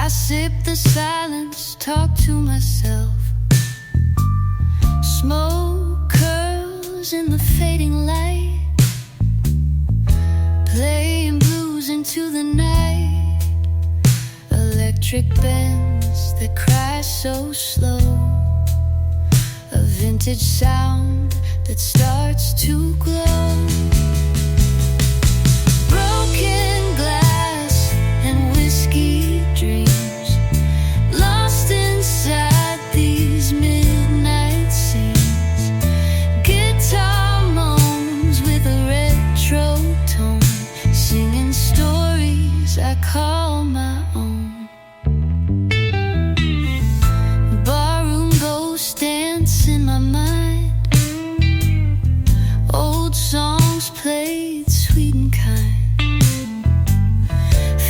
sip the silence, talk to myself. Smoke curls in the fading light, playing blues into the night. Electric bends that cry so slow, a vintage sound that starts to glow. Broken glass and whiskey dreams, lost inside these midnight scenes. Guitar moans with a retro tone, singing stories I call my own. Barroom ghosts dance in my mind, old songs played sweet and kind.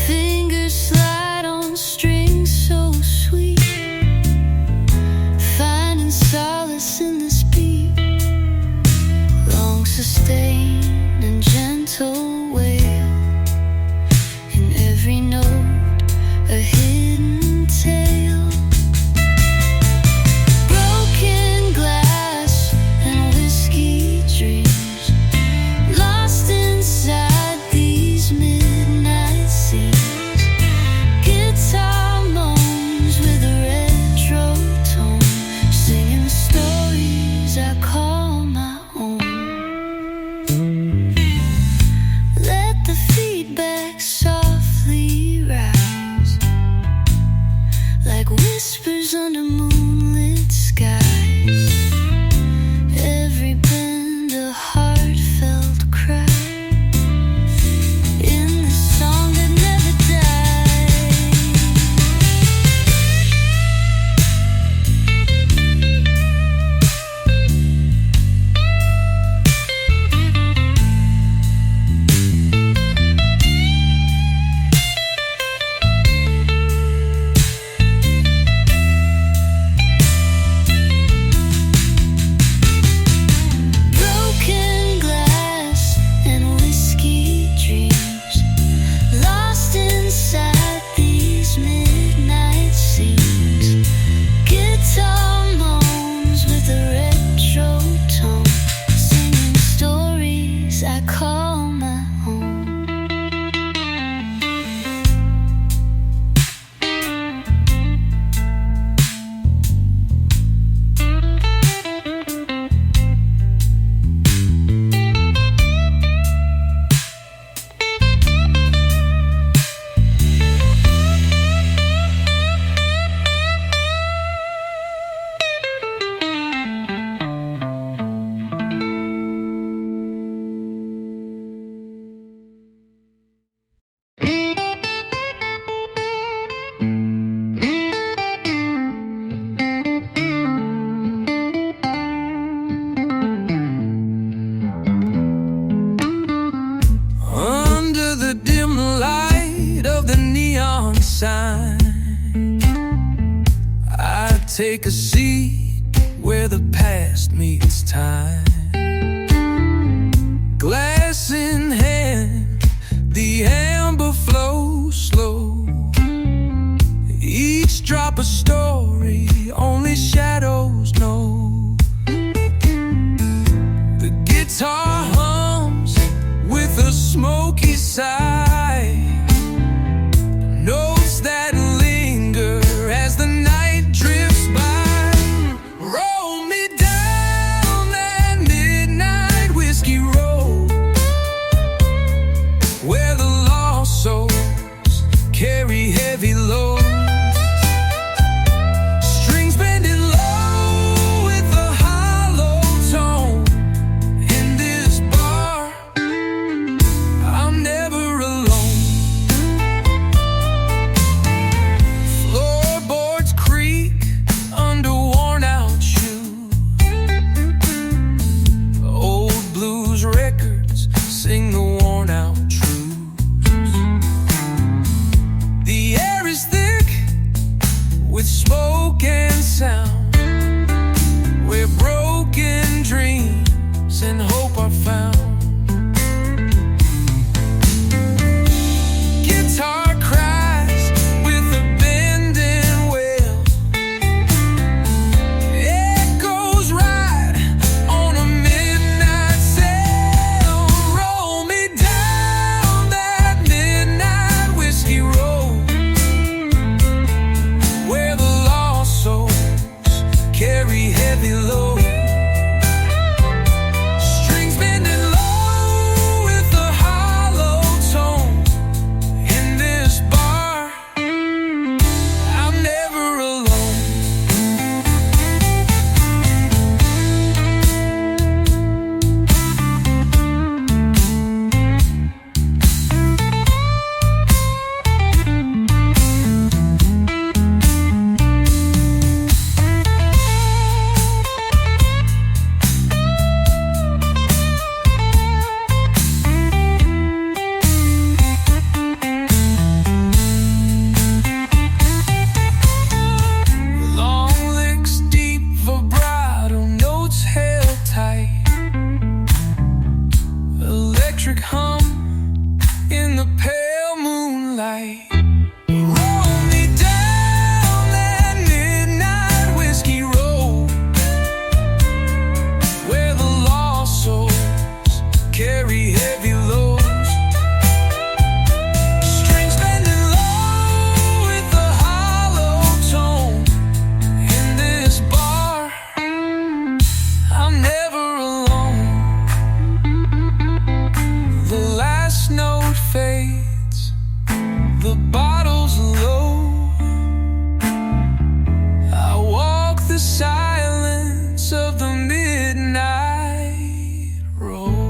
Fingers slide on strings so sweet, finding solace in this beat. Long sustained and gentle wail, in every note a hidden tale. Broken glass and whiskey dreams, lost inside these midnight scenes. Guitar moans with a retro tone, singing stories I call my own. Let the feedback softly rise, like whispers under moonlit skies. Every bend a heartfelt cry, in the song that never died. Broken glass and whiskey dreams, lost inside these midnight scenes. Guitar moans with a retro tone, singing stories I call my own. Under the dim light of the neon sign, I take a seat where the past meets time. Glass in hand, the amber flows slow, each drop a story only shadows know. The guitar hums with a smoky sigh, notes that linger as the night drifts by. Roll me down that the bottles low. I walk the silence of the midnight road.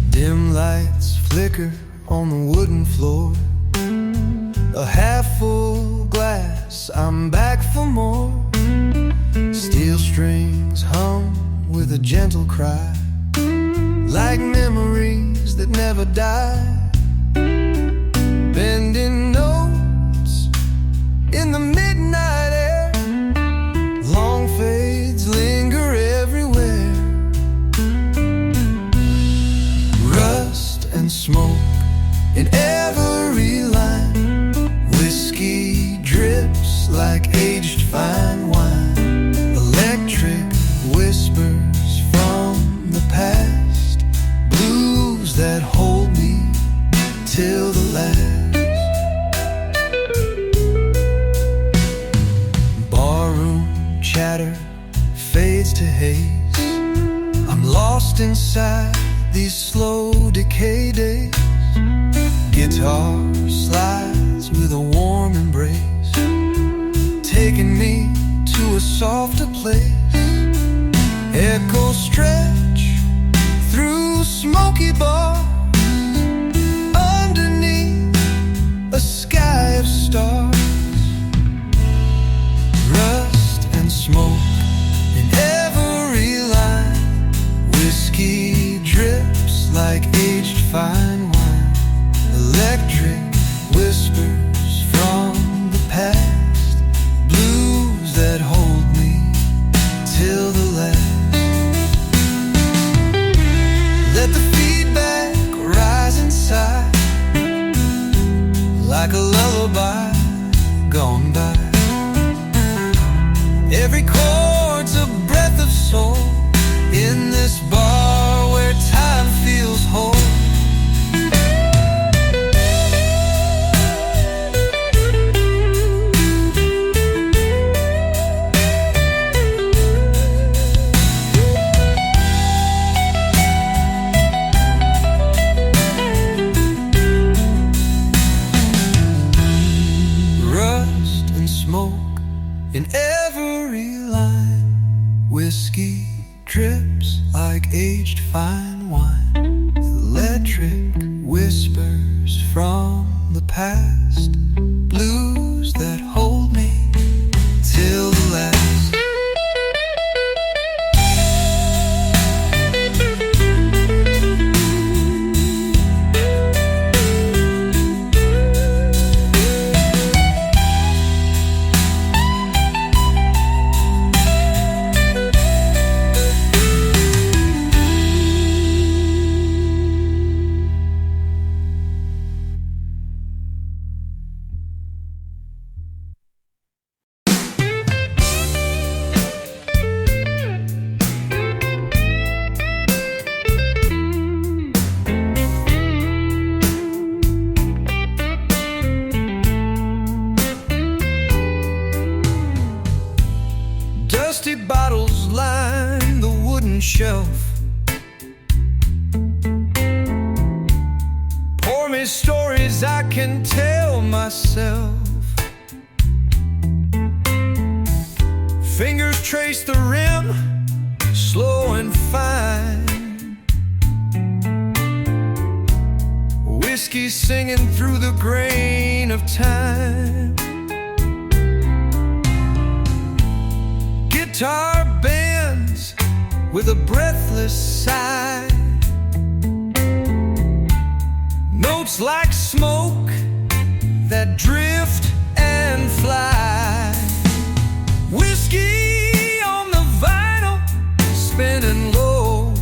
Dim lights flicker on the wooden floor. A half-full glass, I'm back for more. Steel strings hum with a gentle cry, like memories that never die. Bending notes in the midnight air, long fades linger everywhere. Rust and smoke in every line, whiskey drips like aged fine wine. Electric whispers from the past, blues that hold me till the last. Barroom chatter fades to haze. I'm lost inside these slow decay days. Guitar slides with a warm embrace, taking me to a softer place. Echoes stretch through smoky bars, underneath a sky of stars. Rust and smoke in every line, whiskey drips like aged fine wine. Electric whispers from the past, blues that hold me till the last. Let the feedback rise inside, like a lullaby gone by. Every chord's a breath of soul in this bar where time feels whole. Rust and smoke in every line, whiskey drips like aged fine wine. Electric whispers from the past, blues that hold me till the last. Dusty bottles line the wooden shelf. Pour me stories I can tell myself. Fingers trace the rim, slow and fine. Whiskey singing through the grain of time. Guitar bends with a breathless sigh. Notes like smoke that drift and fly. Whiskey on the vinyl, spinning low.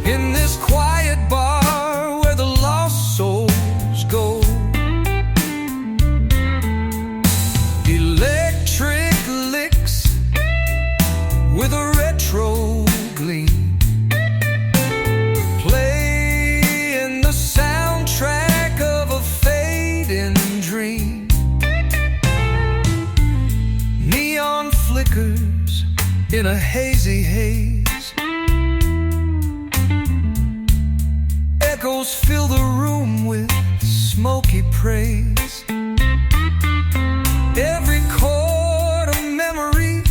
In this quiet bar where the lost souls go. Electric flickers in a hazy haze. Echoes fill the room with smoky praise. Every chord a memory,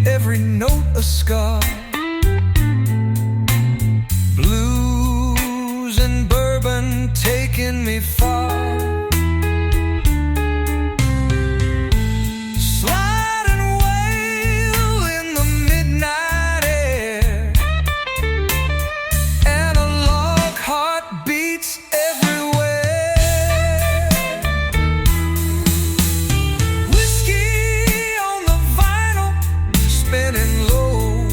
every note a scar. Blues and bourbon taking me far. Slide and wail in the midnight air. Analog heartbeats everywhere. Whiskey on the vinyl, spinning low.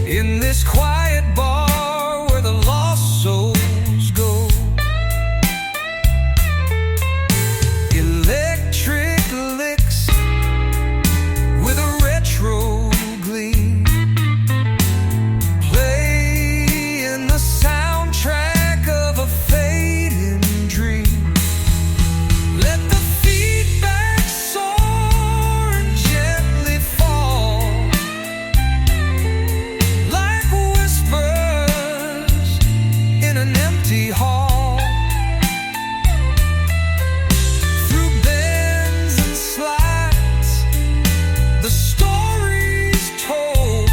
In this quiet bar where the lost souls go. Electric licks with a retro gleam, playing the soundtrack of a fading dream. Let the feedback soar and gently fall, like whispers in an empty hall. Through bends and slides, the stories told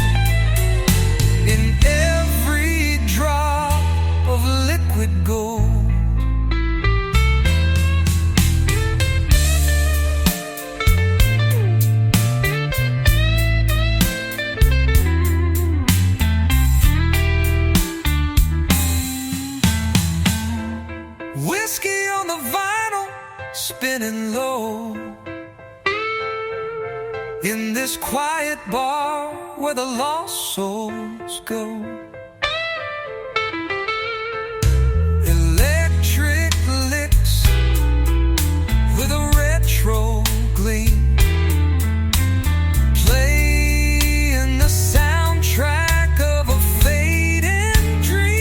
in every drop of liquid gold. Whiskey on the vinyl, spinning low. In this quiet bar where the lost souls go. Electric licks with a retro gleam, playing the soundtrack of a fading dream.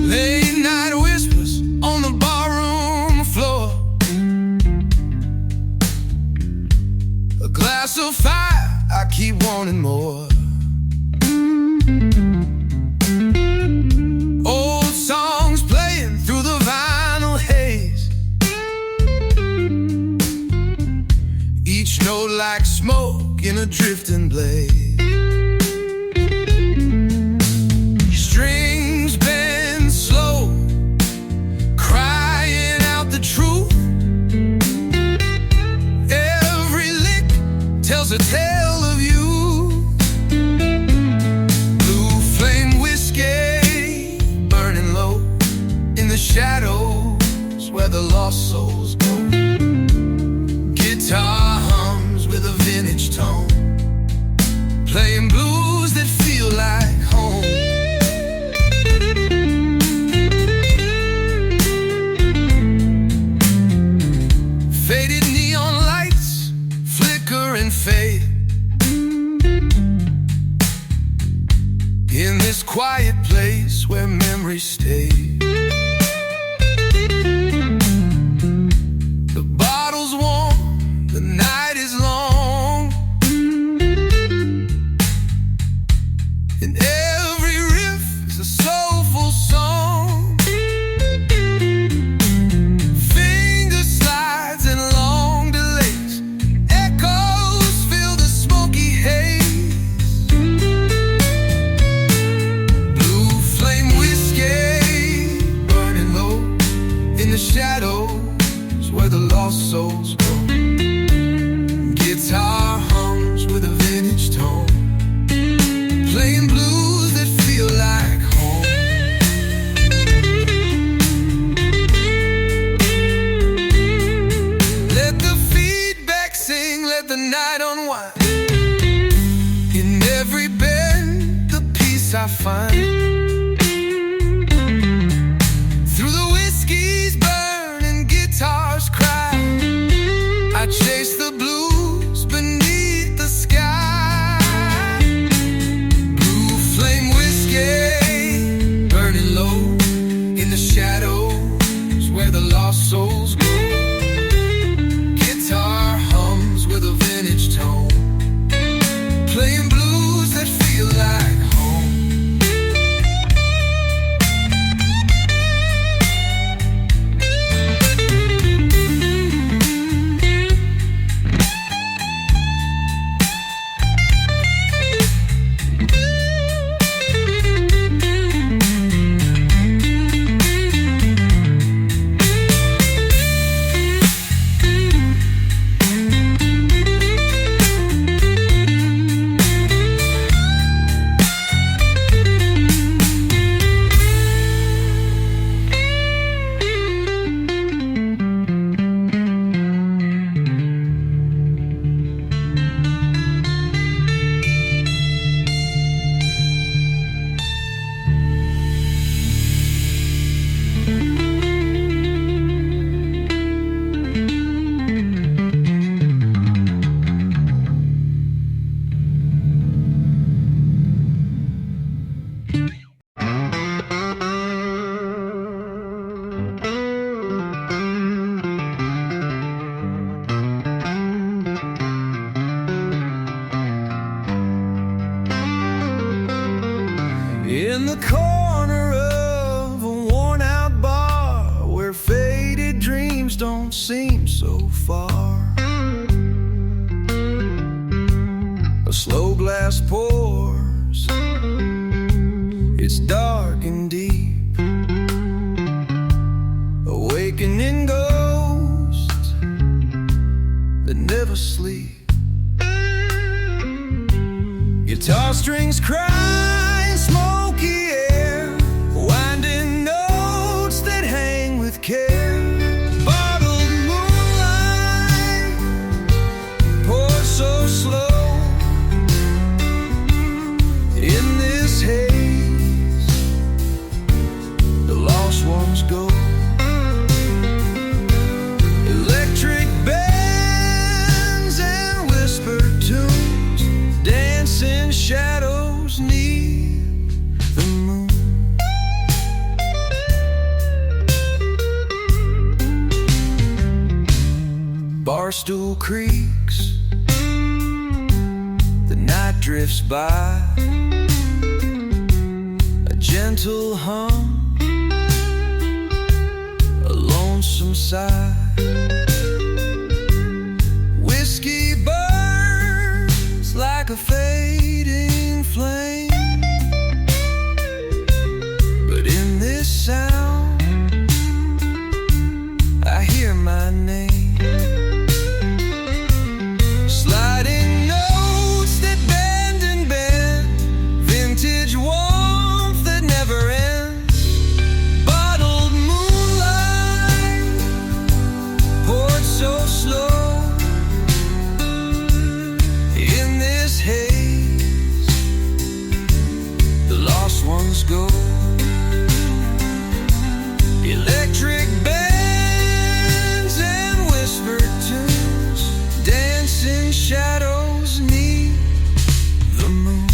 Late night whispers on the barroom floor. A glass of fire, I keep wanting more. Old songs playing through the vinyl haze, each note like smoke in a drifting blaze. Strings bend slow, crying out the truth. Every lick tells a tale of you. Blue flame whiskey burning low in the shadows where the lost souls go. Guitar hums with a vintage tone, playing blues that feel like home. Faded neon lights flicker and fade in this quiet place where memories stay. The bottle's warm, the night is long, and every riff is a soulful song. Finger slides and long delays, echoes fill the smoky haze. Blue flame whiskey burning low in the shadows where the lost souls go. Guitar hums with a vintage tone, playing blues that feel like home. Let the feedback sing, let the night unwind. In every bend, the peace I find. Through the whiskey In the corner of a worn-out bar where faded dreams don't seem so far, a slow glass pours. It's dark and deep, awakening ghosts that never sleep. Guitar strings cry in smoky air, winding notes that hang with care. Bottled moonlight pours so slow. In this haze, the lost ones go. Electric bands and whispered tunes, dancing shadows neath the moon. Barstool creaks, the night drifts by, a gentle hum, a lonesome sigh. Whiskey burns like a fading flame, but in this sound I hear my name. Sliding notes that bend and bend, vintage warmth that never ends. Bottled moonlight poured so slow. In this haze, the lost ones go. Electric bands and whispered tunes, dancing shadows neath the moon.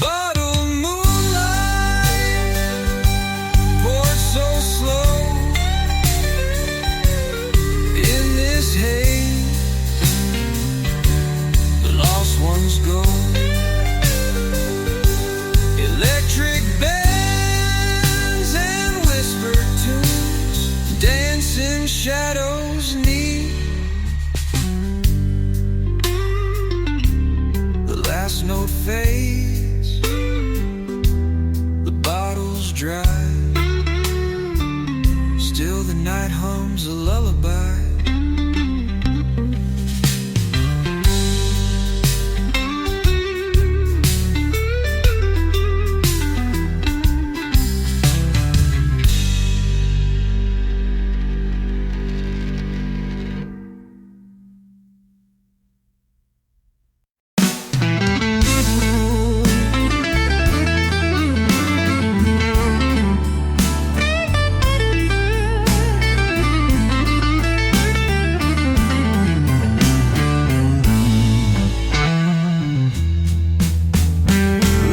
Bottled moonlight poured so slow. In this haze, the lost ones go. Electric bands and whispered tunes, dancing shadows neath. The last note fades, the bottle's dry, still the night hums a lullaby.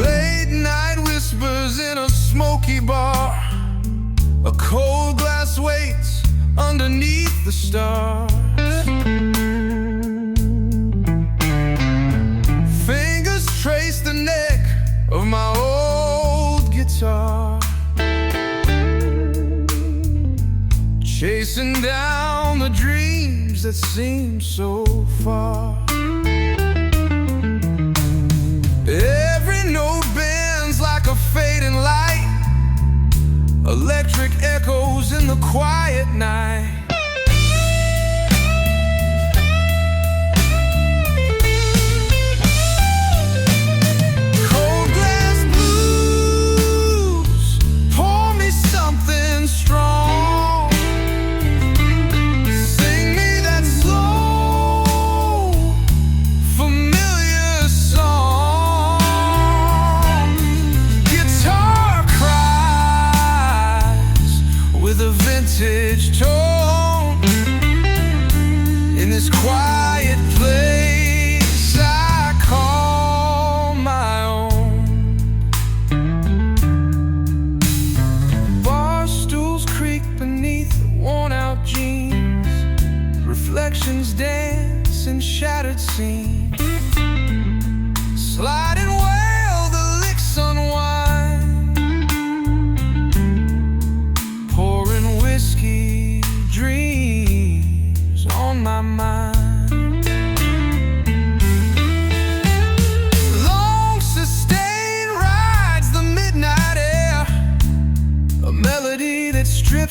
Late night whispers in a smoky bar, a cold glass waits underneath the stars. Fingers trace the neck of my old guitar, chasing down the dreams that seem so far. Every note bends like a fading light, electric echoes in the quiet night.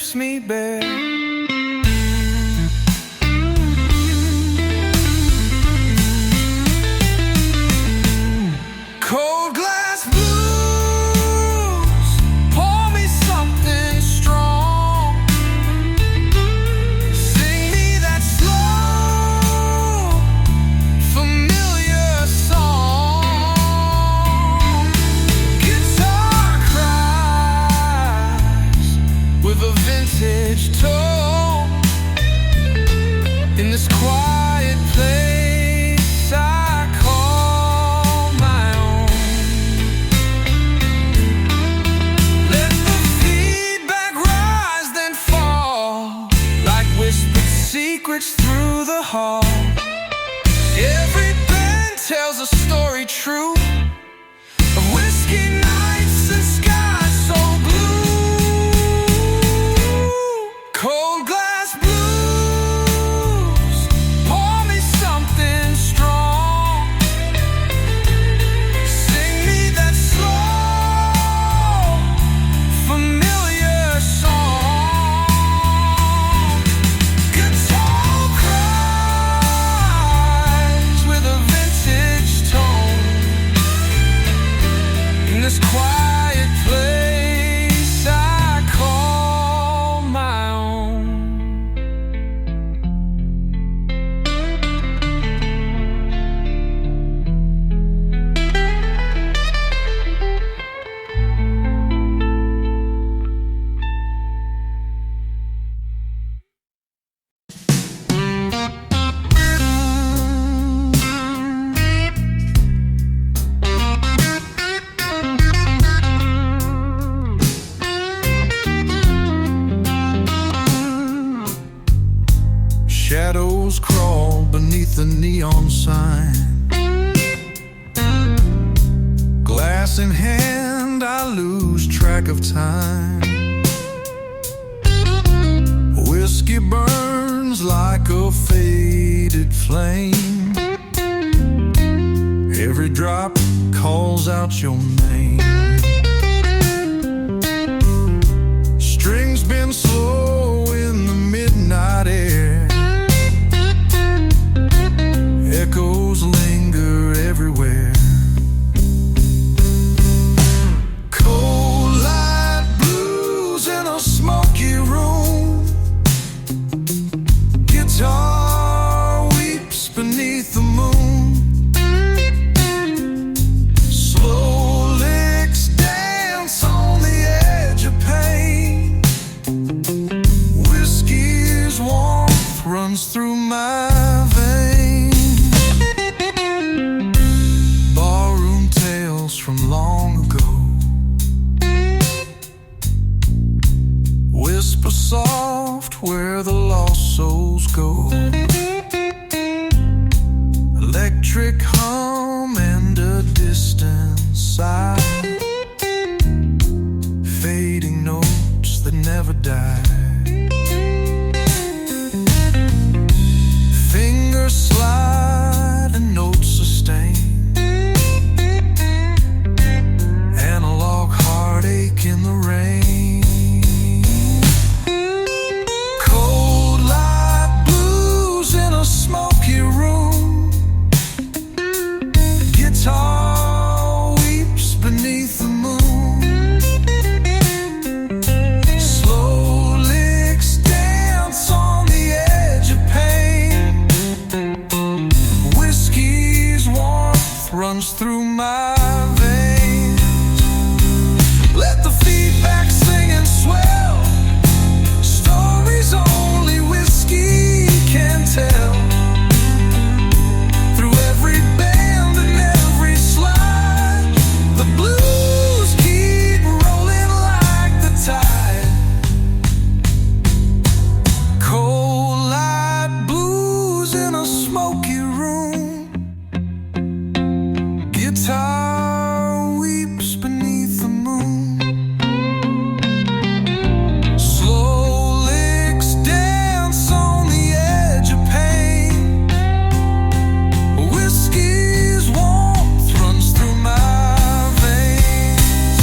strips me bare. Cold glass blues, pour me something strong. Sing me that slow, familiar song. Guitar cries with a vintage tone. In this quiet place I call my own. Let the feedback rise then fall like whispered secrets through the hall. Every band tells a story true of whiskey nights and skies so blue. Cold glass blues, pour me something strong. Sing me that slow, familiar song. Guitar cries with a vintage tone. In this quiet place I call my own. Shadows crawl beneath the neon sign. Glass in hand, I lose track of time. Whiskey burns like a faded flame. Every drop calls out your name. Strings bend slow in the midnight air. Echoes linger everywhere. Cold light blues in a smoky room. Guitar weeps beneath the moon. Slow licks dance on the edge of pain. Whiskey's warmth runs through my veins. Barroom tales from long ago whisper soft where the lost souls go. Electric hum and a distant sigh. Fading notes that never die. Fingers slide and notes sustain. Analog heartache in the rain. Cold light blues in a smoky room. Guitar weeps beneath the moon. Slow licks dance on the edge of pain. Whiskey's warmth runs through my veins. Let the feedback sing and swell. Stories only whiskey can tell. Through every bend and every slide, the blues keep rolling like the tide. Cold light blues in a smoky room. Guitar weeps beneath the moon. Slow licks dance on the edge of pain. Whiskey's warmth runs through my veins.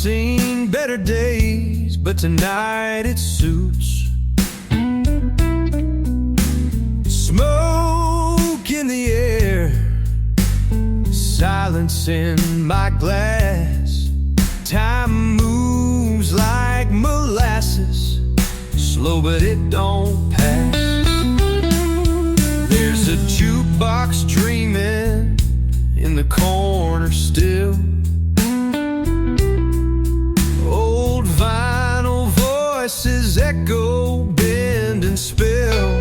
seen better days, but tonight it suits. Smoke in the air, silence in my glass. Time moves like molasses, slow but it don't pass. There's a jukebox dreaming in the corner still. Old vinyl voices echo, bend and spill.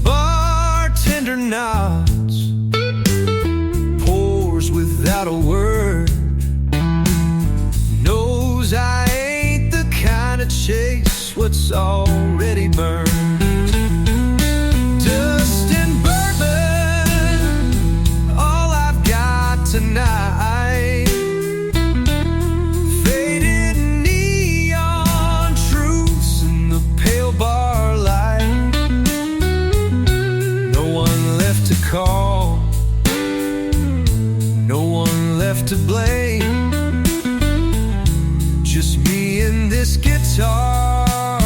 Bartender nods, pours without a word. Knows I ain't the kind of chase what's already burned. Dust and bourbon, all I've got tonight. Faded neon truths in the pale bar light. No one left to call, no one left to blame. Just me and this guitar,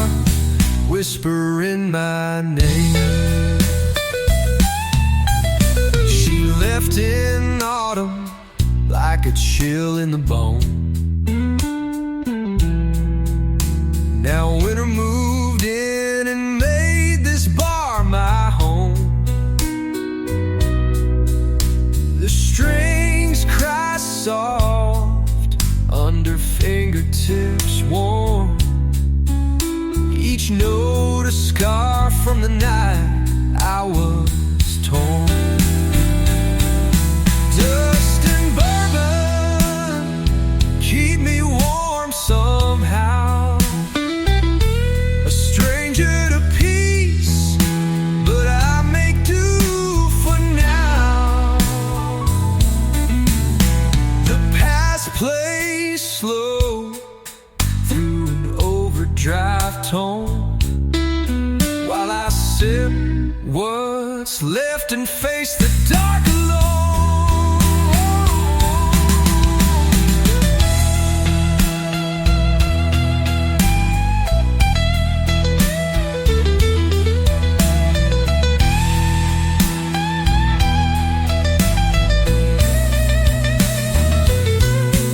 whispering my name. She left in autumn like a chill in the bone. Now winter moved in and made this bar my home. The strings cry soft under fingertips warm. Each note a scar from the night I was torn. Dust and bourbon keep me warm somehow. A stranger to peace, but I make do for now. The past plays slow through an overdrive tone, while I sip what's left and face the dark alone.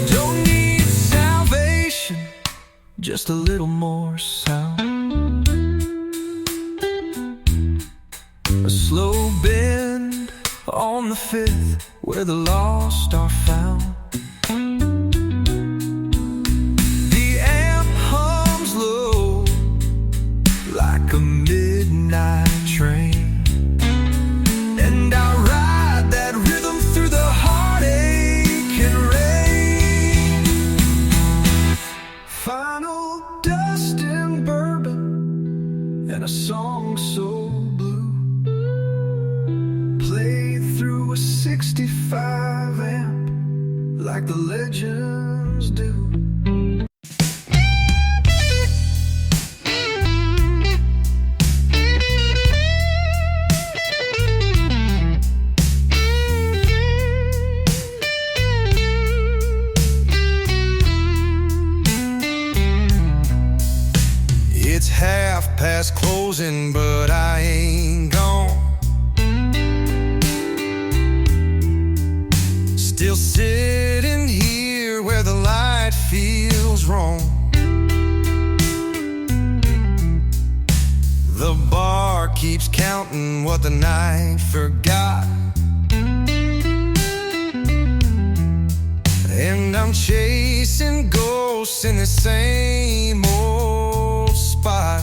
Don't need salvation, just a little more sound. A slow bend on the fifth, where the lost are found. The amp hums low like a midnight train, and I ride that rhythm through the heartache and rain. Final dust and bourbon, and a song so blue, played through a 65 amp like the legends do. It's half past closing, but I ain't gone. Still sitting here where the light feels wrong. The bar keeps counting what the night forgot, and I'm chasing ghosts in the same old spot.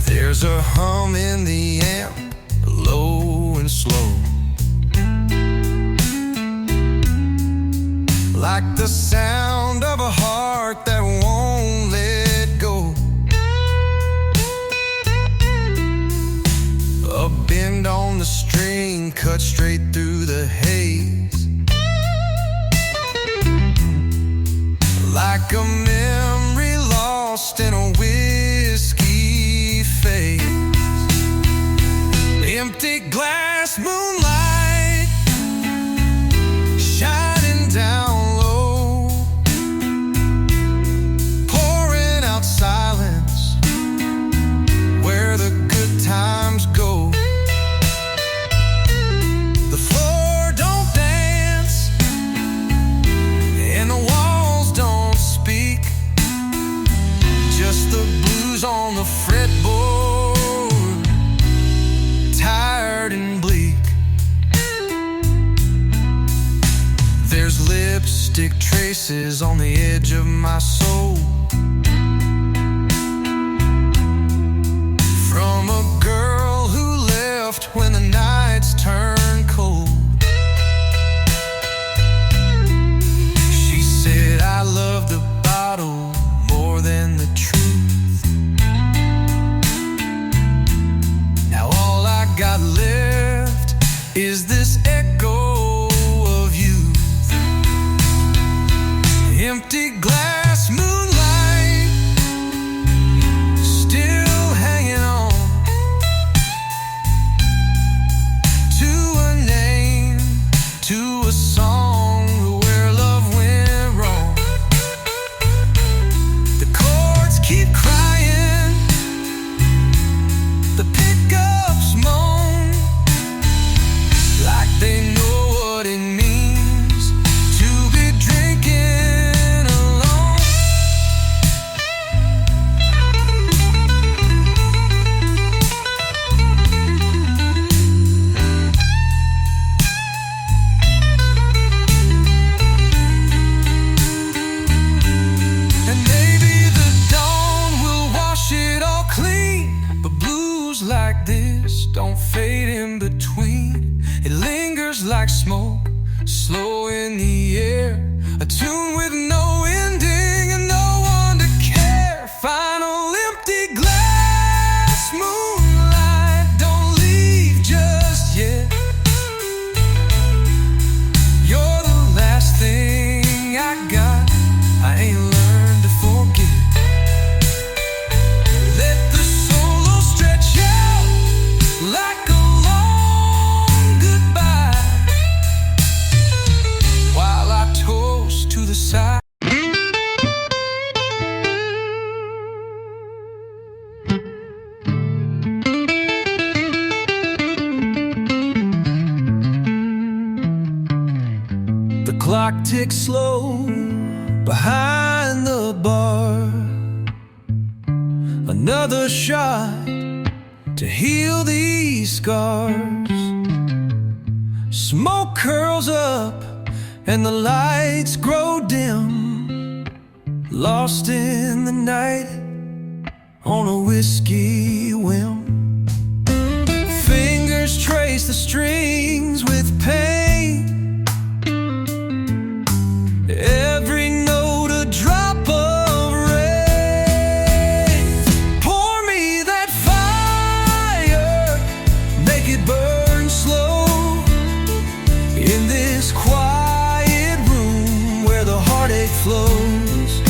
There's a hum in the amp, low and slow, like the sound of a heart that won't let go. A bend on the string cut straight through the haze, like a memory lost in a whiskey phase. Empty glass moonlight, dances on the edge of my soul. From a girl who left when the nights turned cold. She said I love the bottle more than the truth. Now all I got left is this echo of youth. Empty glass moonlight, still hanging on to a name, to a song where love went wrong. The chords keep crying, the pickups moan, like they know what it means to be drinking alone. And maybe the dawn will wash it all clean, but blues like this don't fade in between. It lingers like smoke, slow in the air, a tune with no ending and no one to care. Final empty glass moonlight, don't leave just yet. You're the last thing I got, I ain't learned to forget. Let the solo stretch out like a long goodbye, while I toast to the side. The clock ticks slow behind the bar. Another shot to heal these scars. Smoke curls up and the lights grow dim, lost in the night on a whiskey whim. Fingers trace the strings with pain, every note a drop of rain. Pour me that fire, make it burn slow, in this quiet room where the heartache flows.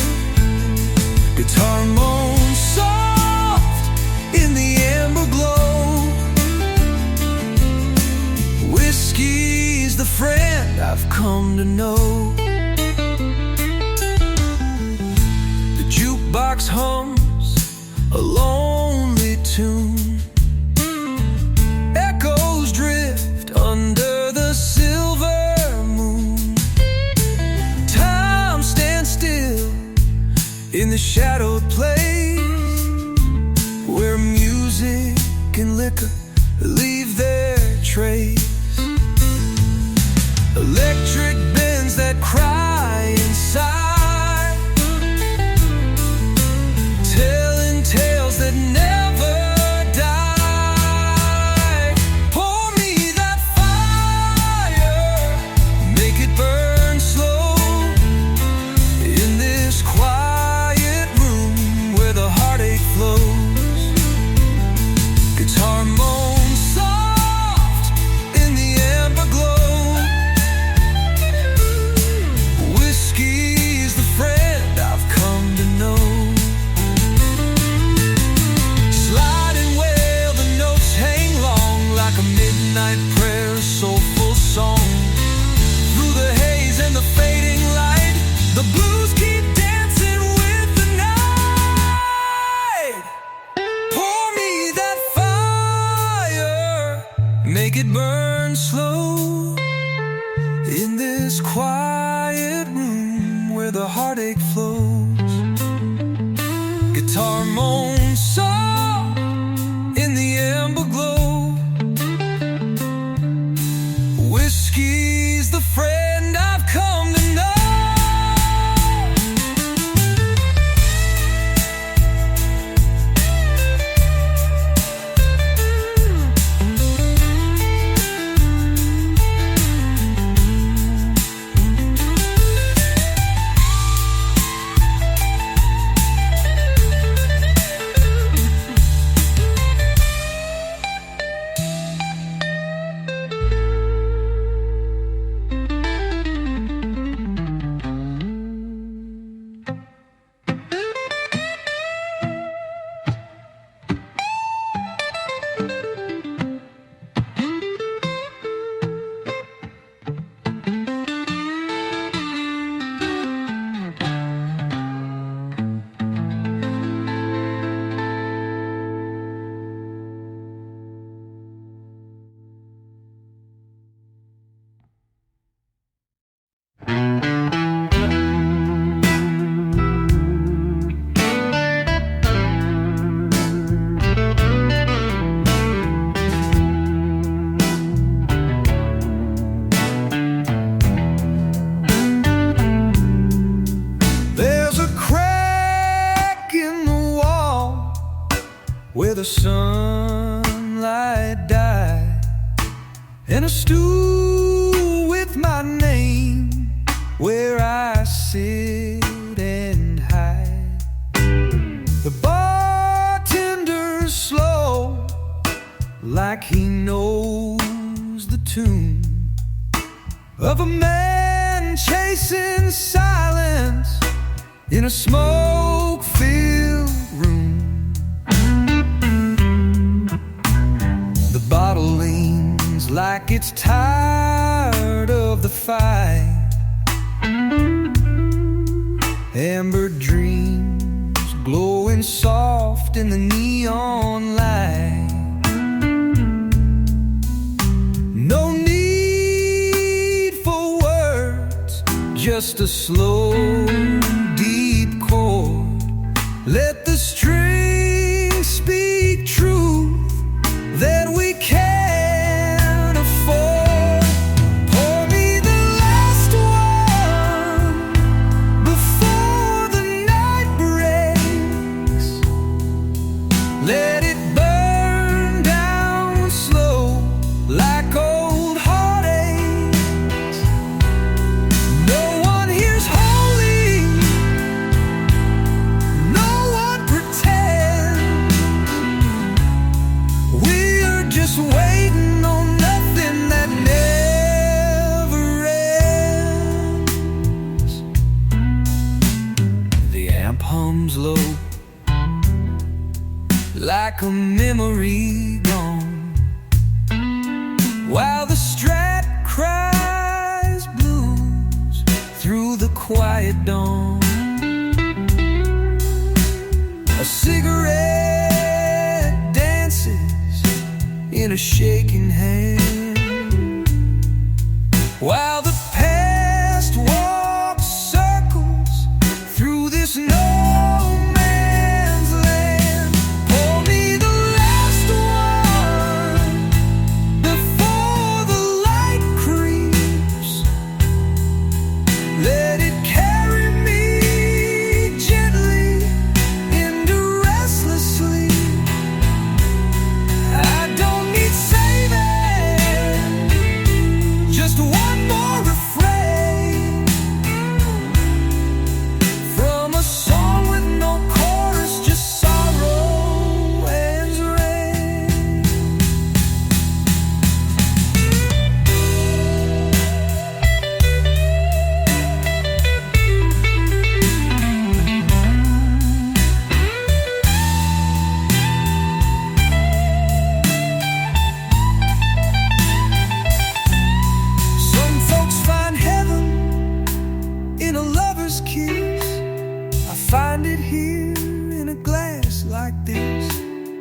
Guitar moans soft in the amber glow. Whiskey's the friend I've come to know. The jukebox hums a lonely tune. Echoes drift under the silver moon. Time stands still in the shadowed place where music and liquor leave their trace. Electric bends that cry inside, telling tales that never die. Pour me that fire, make it burn slow, in this quiet room where the heartache flows. Guitar moans soft in the amber glow. Whiskey's the friend I've come to know. Slide and wail, the notes hang long like a midnight prayer, a soulful song. Through the haze and the fading light, the blues keep dancing with the night. Pour me that fire, make it burn slow, in this quiet room where the heartache flows. Guitar moans soft in the amber glow. Whiskey's the friend I've come to know. the sunlight died, and a stool with my name where I sit and hide. The bartender's slow, like he knows the tune of a man chasing silence in a smoke-filled room. The bottle leans like it's tired of the fight. Amber dreams glowing soft in the neon light. No need for words, just a slow, deep chord. Let the strings speak truth that we can't afford. Pour me the last one before the night breaks. Let it burn down slow like old heartaches. No one here's holy, no one pretends. We're just waiting on nothing that never ends. The amp hums low like a memory gone, while the Strat cries blues through the quiet dawn. A cigarette dances in a shaking hand, while the past walks circles through this no man's land. Pour me the last one before the light creeps. Let it carry me gently into restless sleep. I don't need saving, just one more refrain from a song with no chorus, just sorrow and rain. Some folks find heaven in a lover's kiss. I find it here in a glass like this.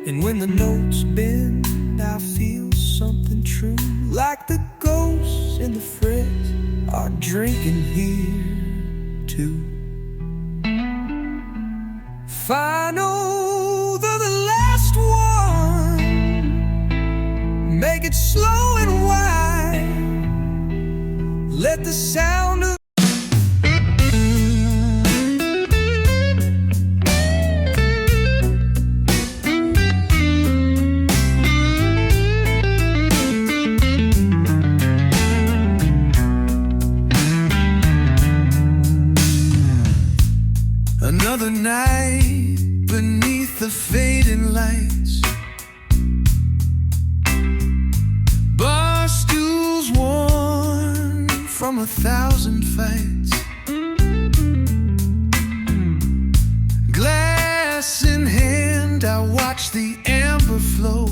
And when the notes bend, I feel something true, like the ghosts in the frets are drinking here too. Final, the last one, make it slow and wide. Let the sound of another night beneath the fading lights. Bar stools worn from 1,000 fights. Glass in hand, I watch the amber flow.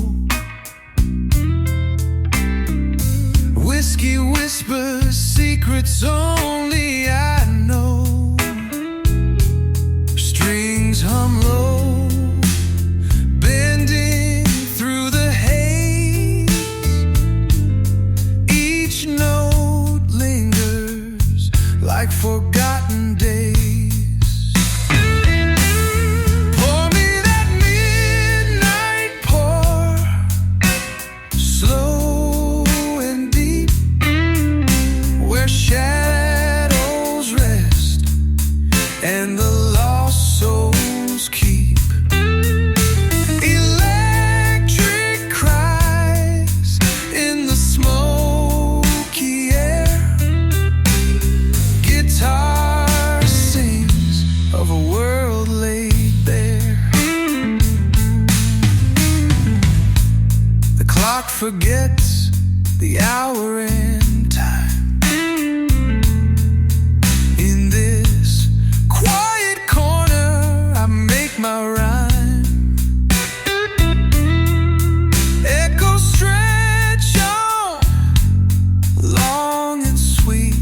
Whiskey whispers secrets only I know. Strings hum low, bending through the haze. Each note lingers like forgotten days. Pour me that midnight pour, slow and deep, where shadows rest and the lost souls keep. forgets the hour and time. In this quiet corner, I make my rhyme. Echoes stretch on, long and sweet.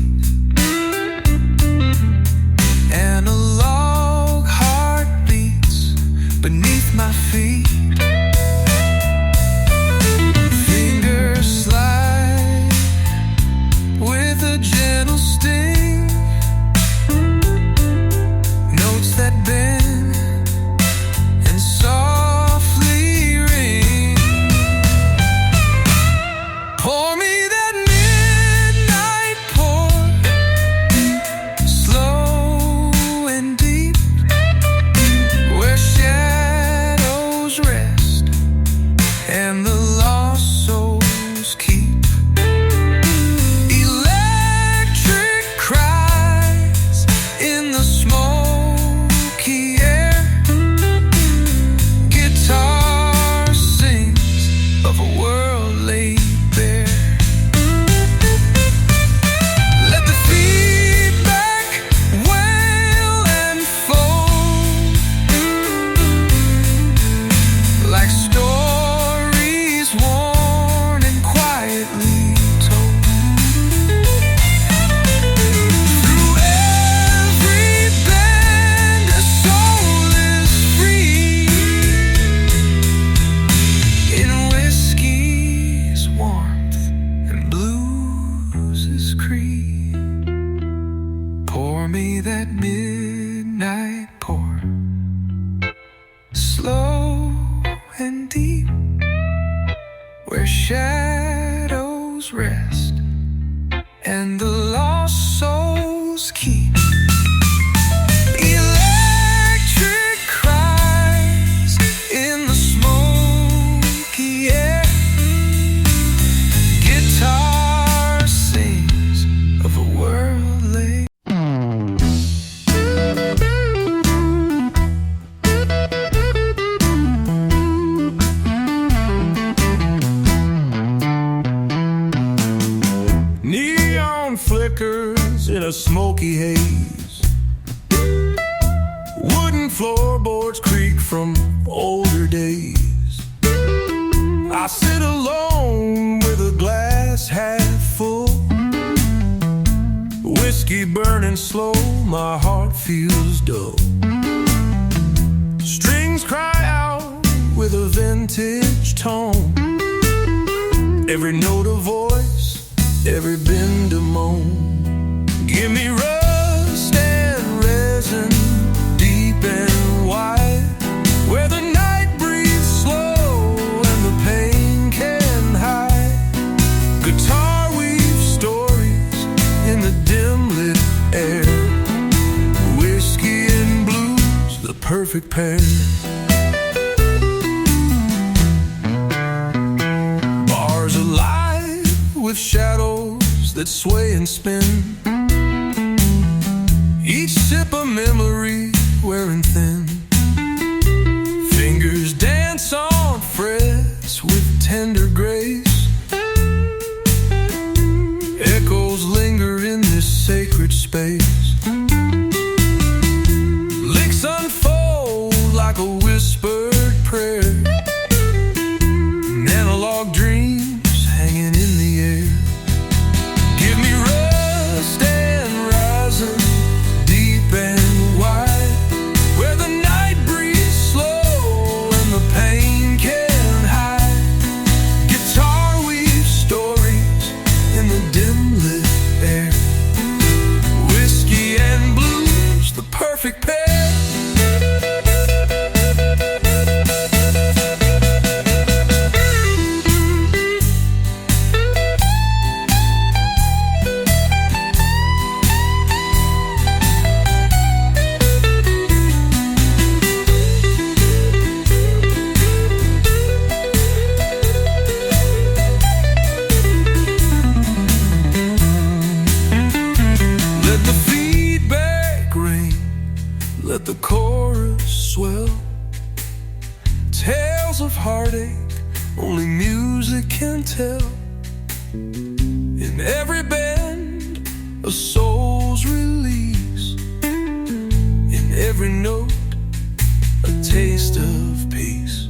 Analog heart beats beneath my feet. Pour me that midnight pour, slow and deep, where shadows rest and the lost souls keep. Electric cries in the smoky air. Guitar sings of a world laid. Neon flickers in a smoky haze. Wooden floorboards creak from older days. I sit alone with a glass half full, whiskey burning slow, my heart feels dull. Strings cry out with a vintage tone, every note a voice, every bend a moan. Give me rust and resin, deep and wide, where the night breathes slow and the pain can hide. Guitar weaves stories in the dim lit air. Whiskey and blues, the perfect pair. Bars alive with shadows that sway and spin, each sip a memory wearing thin. Fingers dance on frets with tender grace. Echoes linger in this sacred space. Licks unfold like a whispered prayer. Analog dreams hanging in the air. Give me rust and rising, deep and wide, where the night breathes slow and the pain can hide. Guitar weaves stories in the dim lit air. Whiskey and blues, the perfect pair. Let the feedback ring, let the chorus swell. Tales of heartache only music can tell. In every bend, a soul's release. In every note, a taste of peace.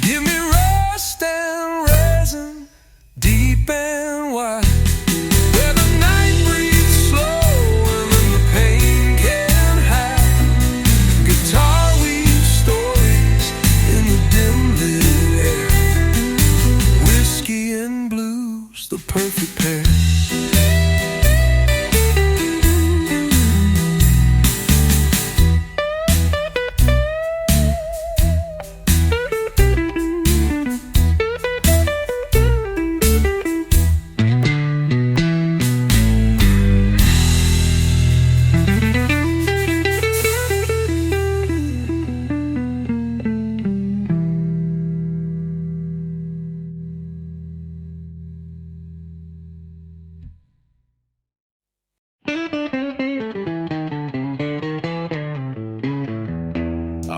Give me rust and resin, deep and wide, where the night breathes slow and the pain can hide. Guitar weaves stories in the dim lit air. Whiskey and blues, the perfect pair.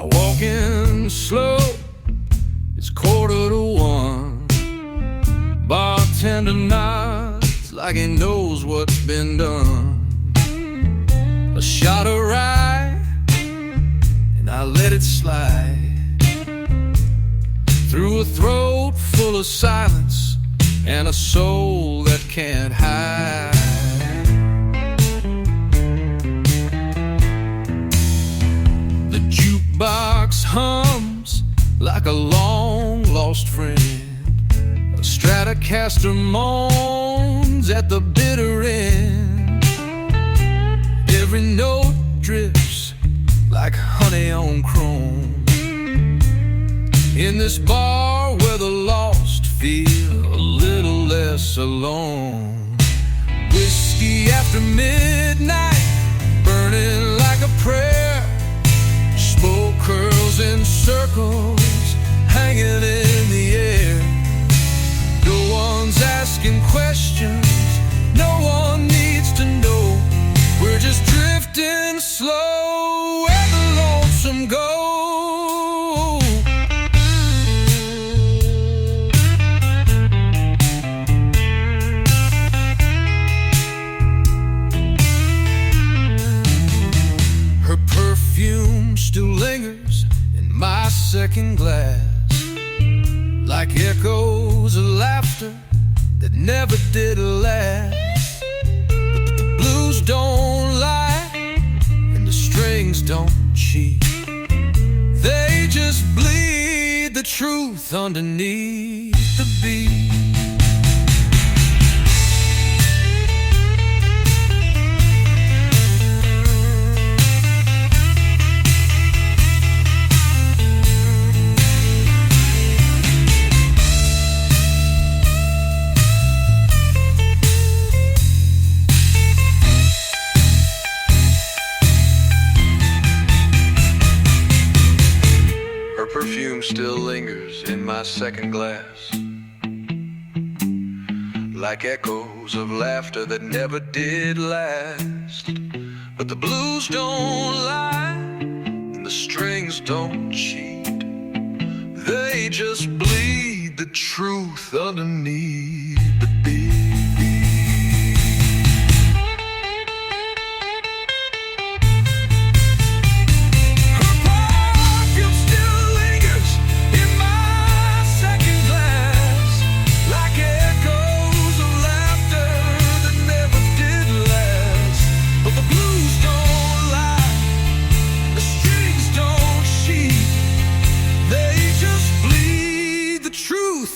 Walking slow, it's 1:45. Bartender nods like he knows what's been done. A shot of rye, and I let it slide through a throat full of silence and a soul that can't hide. Box hums like a long-lost friend. A Stratocaster moans at the bitter end. Every note drips like honey on chrome. In this bar where the lost feel a little less alone. Whiskey after midnight, burning like a prayer. Smoke curls in circles, hanging in the air. No one's asking questions, no one needs to know. We're just drifting slow where the lonesome go. Her perfume still lingers in my second glass, like echoes of laughter that never did last. But the blues don't lie and the strings don't cheat. They just bleed the truth underneath the beat. Perfume still lingers in my second glass, like echoes of laughter that never did last. But the blues don't lie and the strings don't cheat. They just bleed the truth underneath the beat.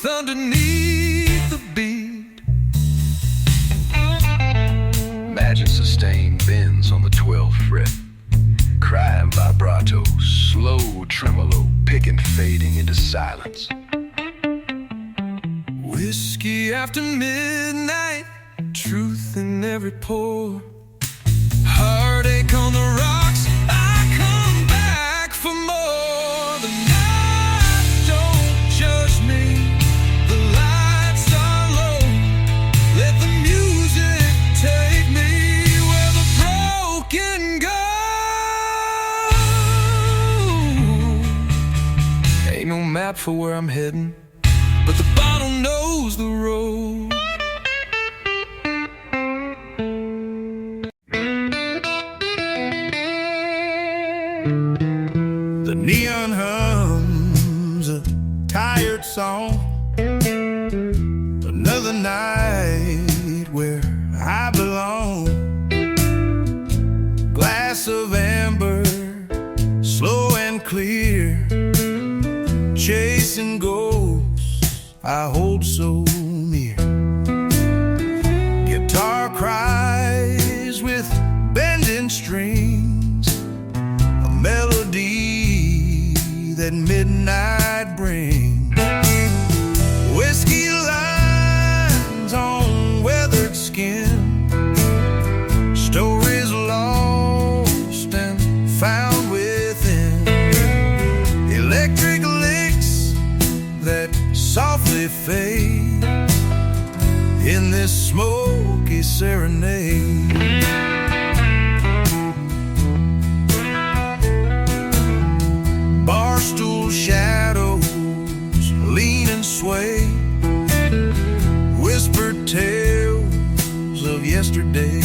Underneath the beat. Imagine sustained bends on the 12th fret, crying vibrato, slow tremolo, picking fading into silence. Whiskey after midnight, truth in every pore. Heartache on the rocks, I come back for more. The night don't judge me. Map for where I'm heading, but the knows the road. The neon hums a tired song. Another night where I belong. Glass of amber, slow and clear, chasing ghosts I hold so near. Guitar cries with bending strings, a melody that midnight brings. Whiskey lines on weathered skin, stories lost and found within. Electric licks that softly fade in this smoky serenade. Barstool shadows lean and sway, whispered tales of yesterday.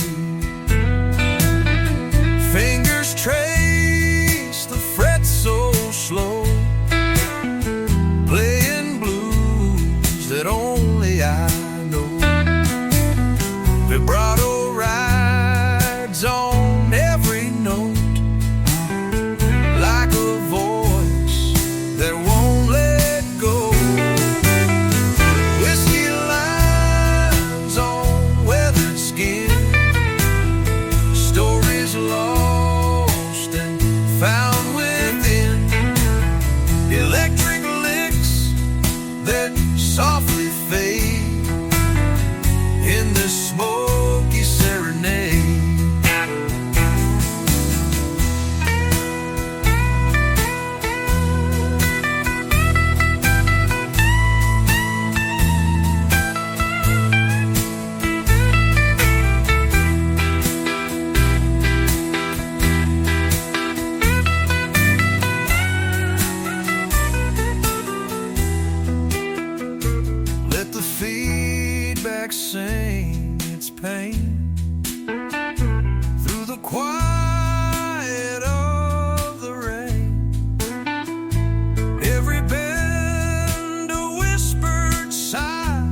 Fingers trace the frets so slow, playing blues that only I know. Vibrato rides on every note, like a voice that won't let go. Whiskey lines on weathered skin, stories lost and found within. Electric licks that softly fade in this smoky serenade. Let the feedback sing its pain through the quiet of the rain. Every bend a whispered sigh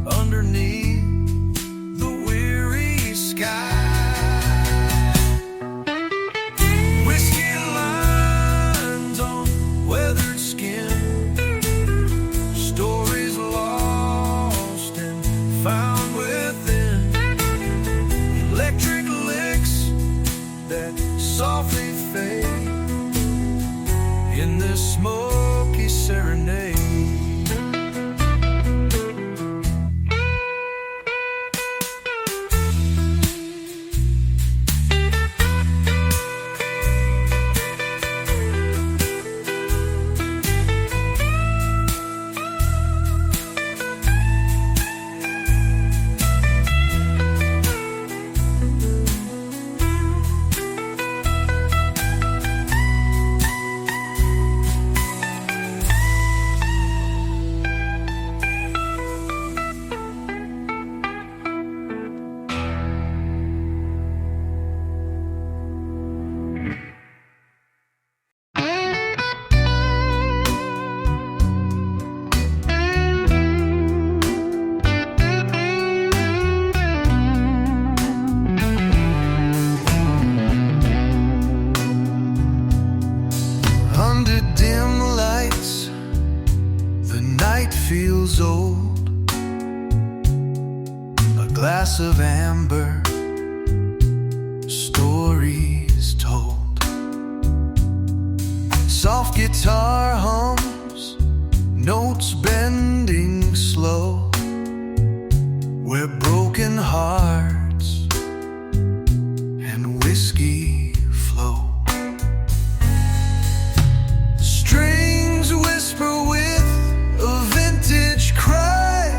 underneath the weary sky. Whiskey lines on weathered skin, stories lost and found within. Electric licks that softly fade in this smoky serenade. Under dim lights, the night feels old. A glass of amber, stories told. Soft guitar hums, notes bending slow, where broken hearts and whiskey flow. Strings whisper with a vintage cry,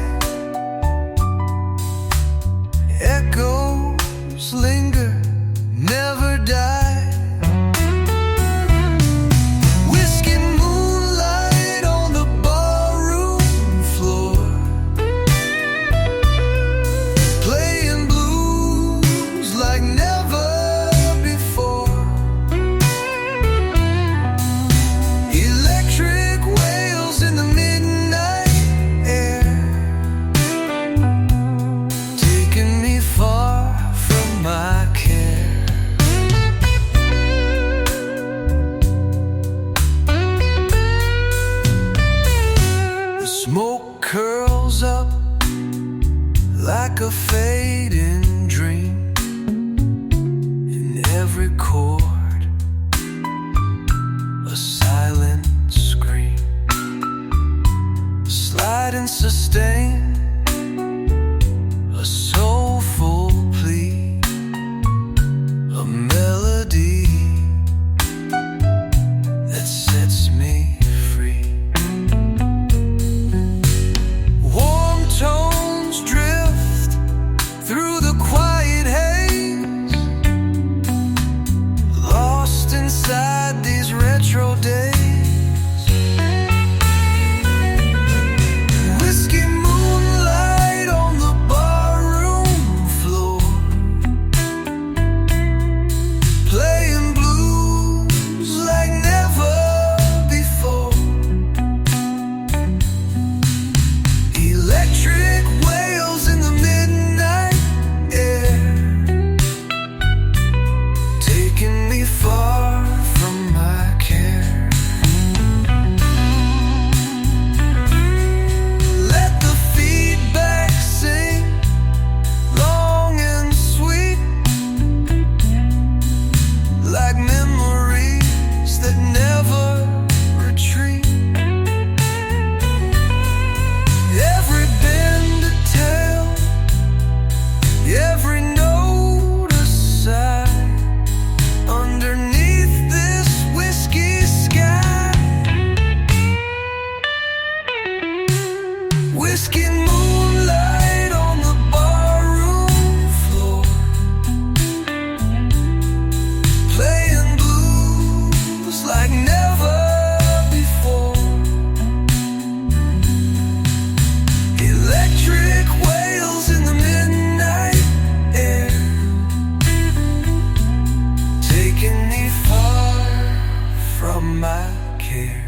echoes linger, never die. Whiskey moonlight on the barroom floor. retro days. Whiskey moonlight on the barroom floor, playing blues like never before. Electric wails in the midnight air, taking me far from my care. Let the feedback sing long and sweet, like memories that never retreat. Every bend a tale, every note a sigh, underneath this whiskey sky. Whiskey moonlight on the barroom floor, playing blues like never before. Electric wails in the midnight air, taking me far from my care.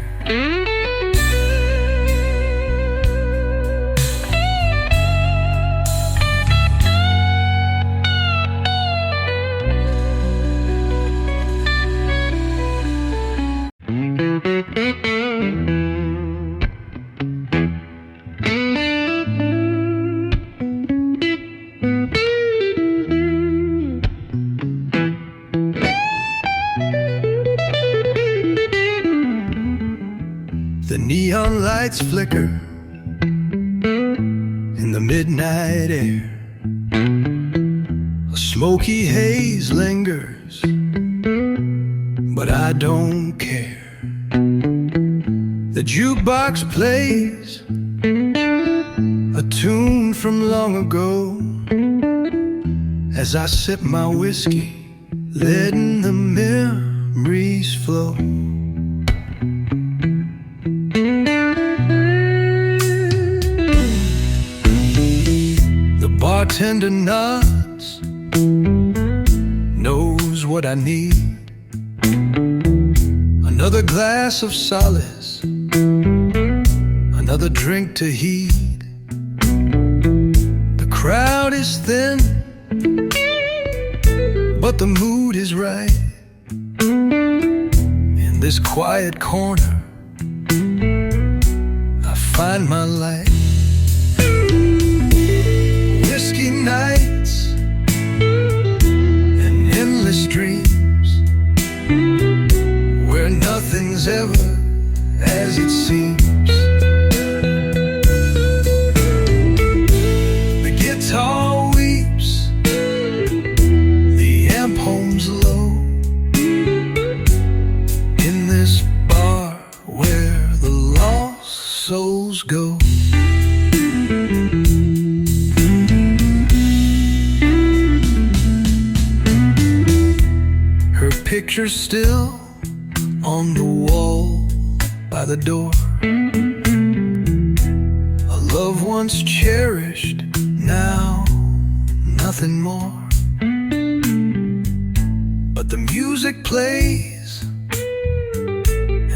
The neon lights flicker in the midnight air. A smoky haze lingers, but I don't care. The jukebox plays a tune from long ago as I sip my whiskey, letting the memories flow. The bartender nods, knows what I need. Another glass of solace, another drink to heed. The crowd is thin, but the mood is right. In this quiet corner, I find my light. Whiskey nights and endless dreams, where nothing's ever as it seems. The guitar weeps, the amp homes low, in this bar where the lost souls go. Her picture's still on the wall by the door, a love once cherished, now nothing more. But the music plays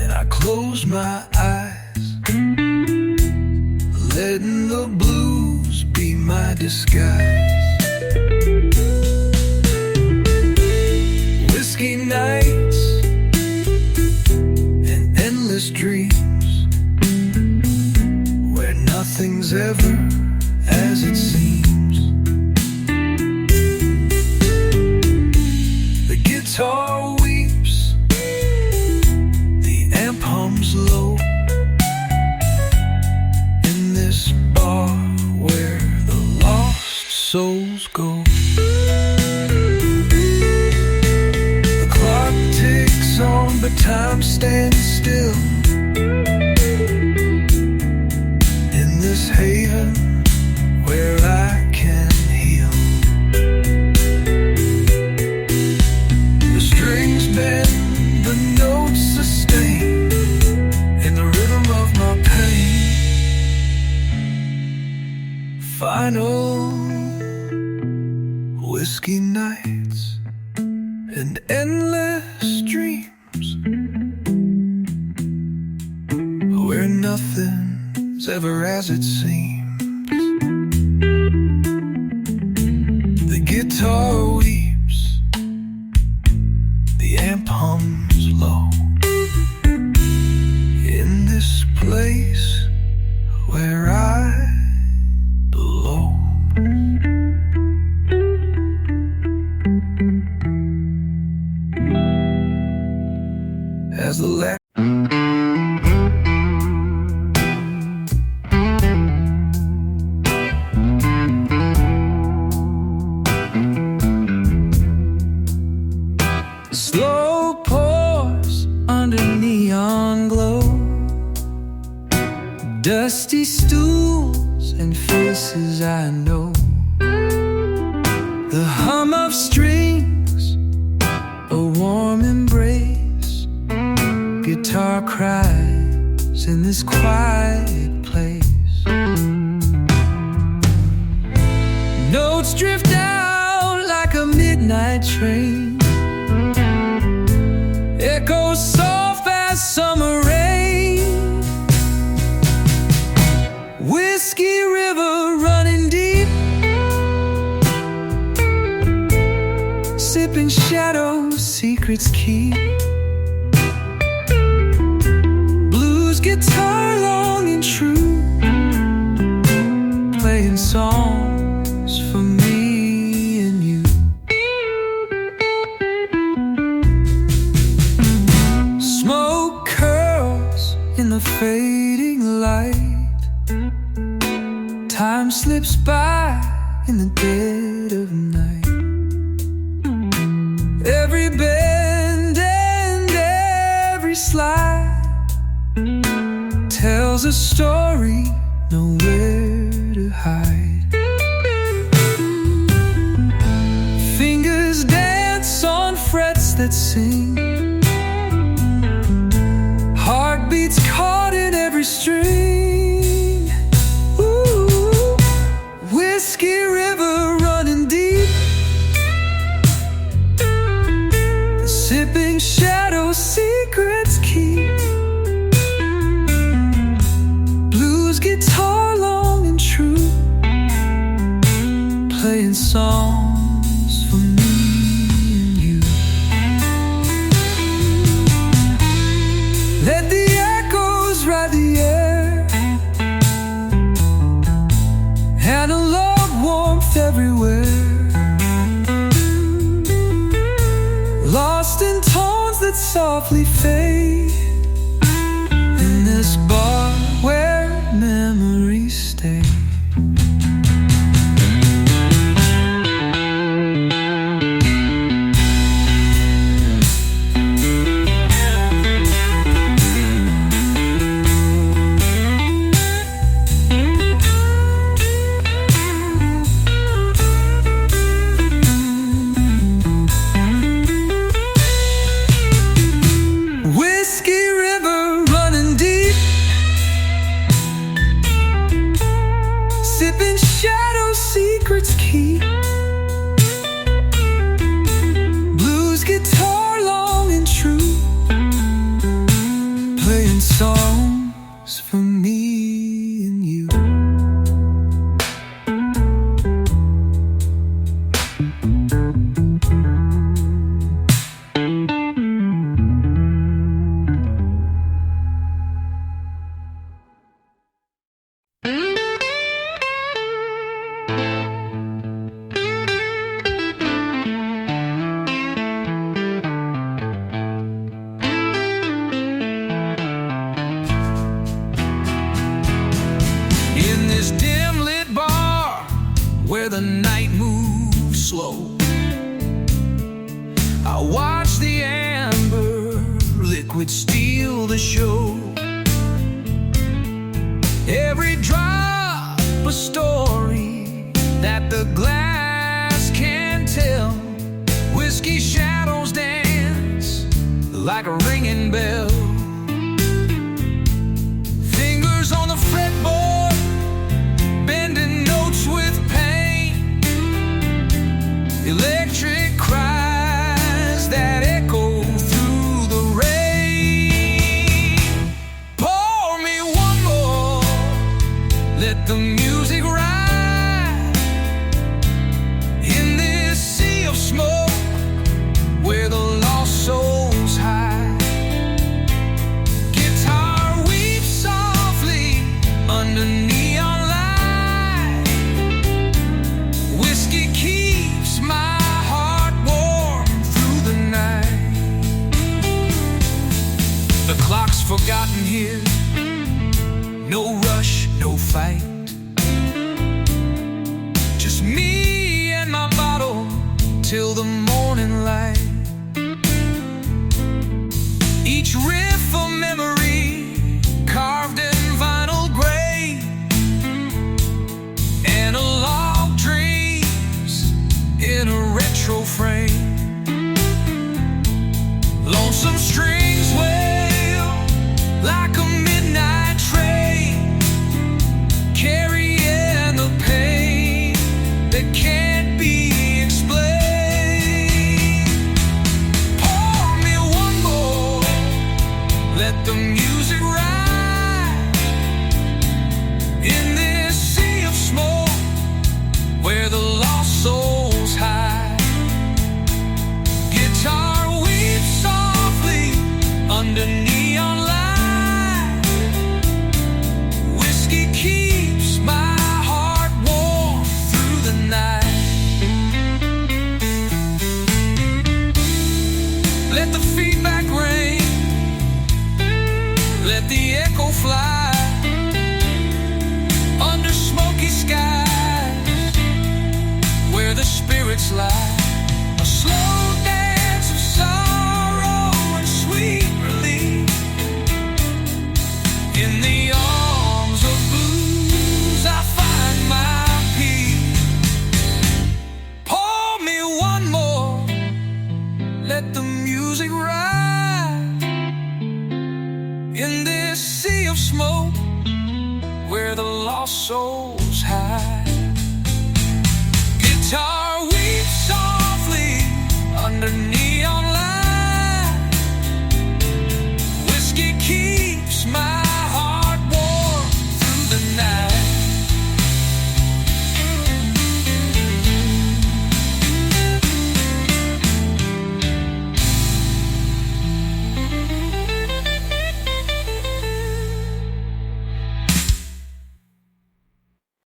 and I close my eyes, letting the blues be my disguise. Whiskey nights and endless dreams, where nothing's ever as it seems. The guitar weeps, the amp hums low, in this bar where the lost souls go. The clock ticks on, but time stands still. In this haven where I can heal. The strings bend, the notes sustain. final whiskey nights and endless dreams where nothing's ever as it seems. The guitar weeps, the amp hums low in this place where I belong. As the slow pours under neon glow, dusty stools and faces I know, the hum of strings, a warm embrace, guitar cries in this quiet place. Notes drift out like a midnight train, echoes soft as summer rain. Whiskey river running deep, sipping shadows secrets keep. Blues guitar long and true, playing songs for me and you. Smoke curls in the fading light, time slips by in the dead of night. Every bend and every slide tells a story, nowhere to hide. Fingers dance on frets that sing, heartbeats caught in every string. Ooh, whiskey river running deep, sipping shadow secrets keep. Blues guitar long and true, playing songs for me and you. Let the echoes ride the air, analog warmth everywhere, lost in tones that softly fade, in this bar where memories stay. Whiskey river running deep, sipping shadow secrets keep. Blues guitar long and true, playing songs for me and you. In this dim lit bar where the night moves slow, I watch the amber liquid steal the show. Every drop a story that the glass can tell. Whiskey shadows dance like a ringing bell. Fingers on the fretboard, bending notes with The clock's forgotten here. No rush, no fight. Just me and my bottle till the morning light. Each riff a memory carved in vinyl gray. Analog dreams in a retro frame. Lonesome strings wail like a midnight train, carrying the pain that can't be explained. Pour me one more, let the music ride in this sea of smoke where the lost souls hide. Guitar weeps softly under neon light. Whiskey keeps my heart warm through the night. Let the feedback ring, let the echo fly under smoky skies where the spirits lie. A slow dance of sorrow and sweet relief in the arms of blues. I find my peace. Pour me one more, let the music ride in this sea of smoke where the lost souls hide. Guitar weeps softly underneath